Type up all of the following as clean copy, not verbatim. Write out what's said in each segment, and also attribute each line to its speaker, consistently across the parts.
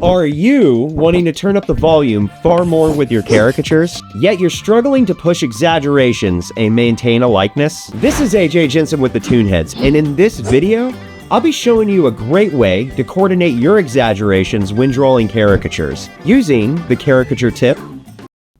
Speaker 1: Are you wanting to turn up the volume far more with your caricatures, yet you're struggling to push exaggerations and maintain a likeness? This is Jensen with the ToonHeadz, and in this video, I'll be showing you a great way to coordinate your exaggerations when drawing caricatures, using the caricature tip,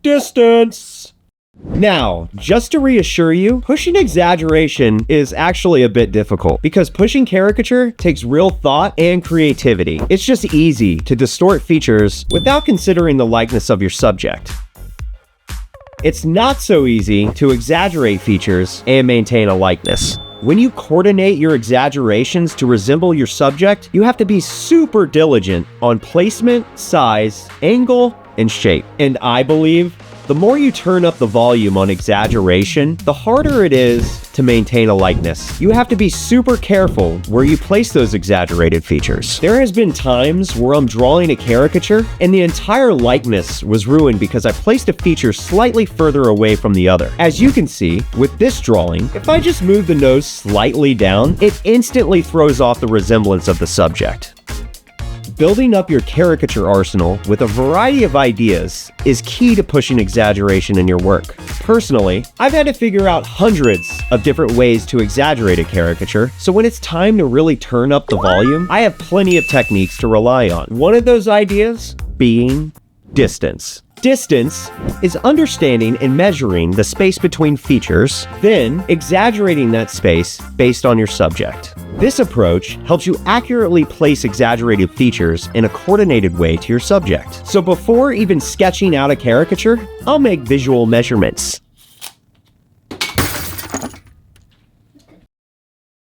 Speaker 1: distance. Now, just to reassure you, pushing exaggeration is actually a bit difficult because pushing caricature takes real thought and creativity. It's just easy to distort features without considering the likeness of your subject. It's not so easy to exaggerate features and maintain a likeness. When you coordinate your exaggerations to resemble your subject, you have to be super diligent on placement, size, angle, and shape. And I believe the more you turn up the volume on exaggeration, the harder it is to maintain a likeness. You have to be super careful where you place those exaggerated features. There has been times where I'm drawing a caricature and the entire likeness was ruined because I placed a feature slightly further away from the other. As you can see, with this drawing, if I just move the nose slightly down, it instantly throws off the resemblance of the subject. Building up your caricature arsenal with a variety of ideas is key to pushing exaggeration in your work. Personally, I've had to figure out hundreds of different ways to exaggerate a caricature, so when it's time to really turn up the volume, I have plenty of techniques to rely on. One of those ideas being distance. Distance is understanding and measuring the space between features, then exaggerating that space based on your subject. This approach helps you accurately place exaggerated features in a coordinated way to your subject. So before even sketching out a caricature, I'll make visual measurements.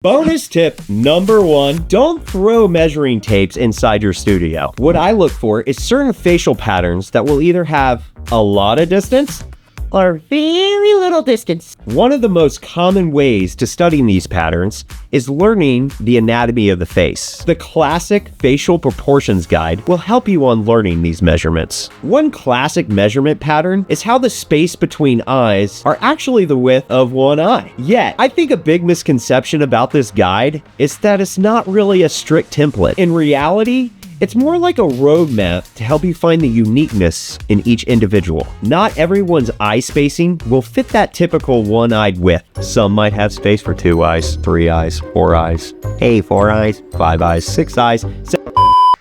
Speaker 1: Bonus tip number 1, don't throw measuring tapes inside your studio. What I look for is certain facial patterns that will either have a lot of distance or very little distance. One of the most common ways to studying these patterns is learning the anatomy of the face. The classic facial proportions guide will help you on learning these measurements. One classic measurement pattern is how the space between eyes are actually the width of one eye. Yet, I think a big misconception about this guide is that it's not really a strict template. In reality, it's more like a roadmap to help you find the uniqueness in each individual. Not everyone's eye spacing will fit that typical one-eyed width. Some might have space for 2 eyes, 3 eyes, 4 eyes, 4 eyes, 5 eyes, 6 eyes,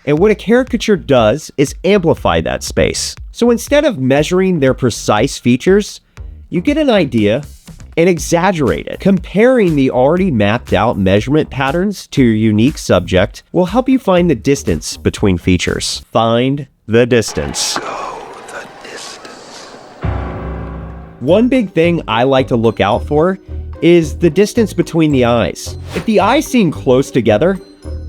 Speaker 1: and what a caricature does is amplify that space. So instead of measuring their precise features, you get an idea and exaggerate it. Comparing the already mapped out measurement patterns to your unique subject will help you find the distance between features. Find the distance.
Speaker 2: Go the distance.
Speaker 1: One big thing I like to look out for is the distance between the eyes. If the eyes seem close together,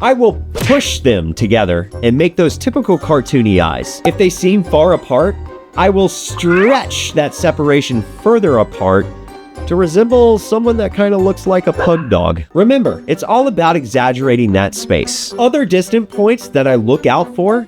Speaker 1: I will push them together and make those typical cartoony eyes. If they seem far apart, I will stretch that separation further apart to resemble someone that kind of looks like a pug dog. Remember, it's all about exaggerating that space. Other distant points that I look out for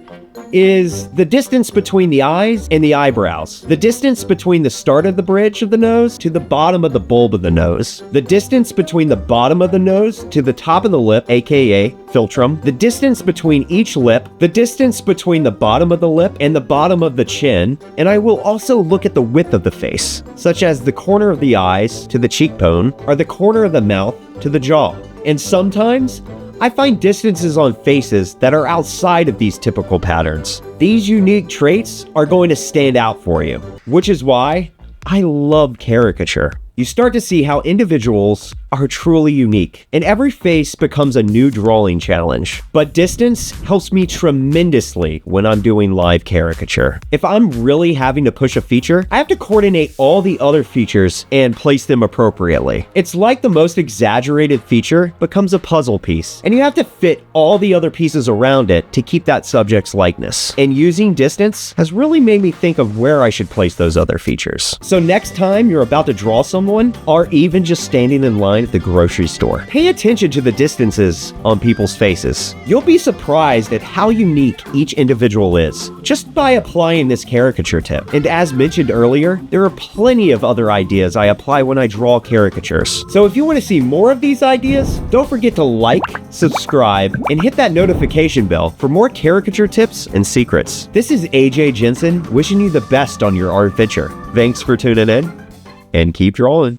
Speaker 1: is the distance between the eyes and the eyebrows, the distance between the start of the bridge of the nose to the bottom of the bulb of the nose, the distance between the bottom of the nose to the top of the lip, aka philtrum, the distance between each lip, the distance between the bottom of the lip and the bottom of the chin, and I will also look at the width of the face, such as the corner of the eyes to the cheekbone or the corner of the mouth to the jaw. And sometimes I find distances on faces that are outside of these typical patterns. These unique traits are going to stand out for you, which is why I love caricature. You start to see how individuals are truly unique, and every face becomes a new drawing challenge. But distance helps me tremendously when I'm doing live caricature. If I'm really having to push a feature, I have to coordinate all the other features and place them appropriately. It's like the most exaggerated feature becomes a puzzle piece, and you have to fit all the other pieces around it to keep that subject's likeness. And using distance has really made me think of where I should place those other features. So next time you're about to draw someone, or even just standing in line at the grocery store. Pay attention to the distances on people's faces. You'll be surprised at how unique each individual is just by applying this caricature tip. And as mentioned earlier, there are plenty of other ideas I apply when I draw caricatures. So if you want to see more of these ideas, don't forget to like, subscribe, and hit that notification bell for more caricature tips and secrets. This is AJ Jensen wishing you the best on your art venture. Thanks for tuning in, and keep drawing.